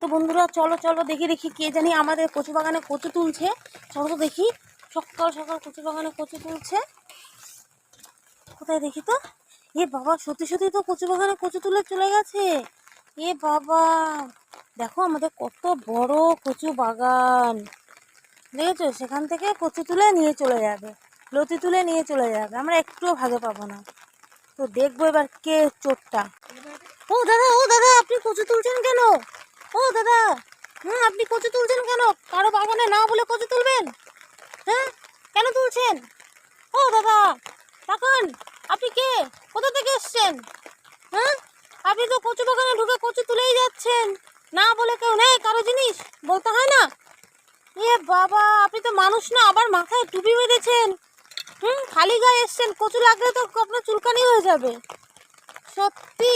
তো বন্ধুরা চলো চলো দেখি দেখি কে জানি আমাদের কচু বাগানে কচু তুলছে। চলো তো দেখি, সকাল সকাল কচু বাগানে কচু তুলছে। কোথায় দেখি তো। এ বাবা, সত্যি সত্যি তো কচু বাগানে কচু তুলে চলে গেছে। এ বাবা, দেখো আমাদের কত বড় কচু বাগান। দেখেছো, সেখান থেকে কচু তুলে নিয়ে চলে যাবে, লতি তুলে নিয়ে চলে যাবে, আমরা একটুও ভাগে পাবো না। তো দেখবো এবার কে চোরটা। ও দাদা, ও দাদা, আপনি কচু তুলছেন কেন? ও দাদা, আপনি কচু তুলছেন কেন? কারো বাগানে না বলে কচু তুলবেন? হ্যাঁ, কেন তুলছেন? ও দাদা, তাকান, আপনি কে? কোথা থেকে এসছেন? হ্যাঁ, আপনি তো কচু বাগানে ঢুকে কচু তুলেই যাচ্ছেন, না বলে কেউ নেই, কারো জিনিস বলতে হয় না? এ বাবা, আপনি তো মানুষ না, আবার মাথায় টুপি বেঁধেছেন। খালি গায়ে এসছেন, কচু লাগলে তো আপনার চুলকানি হয়ে যাবে। সত্যি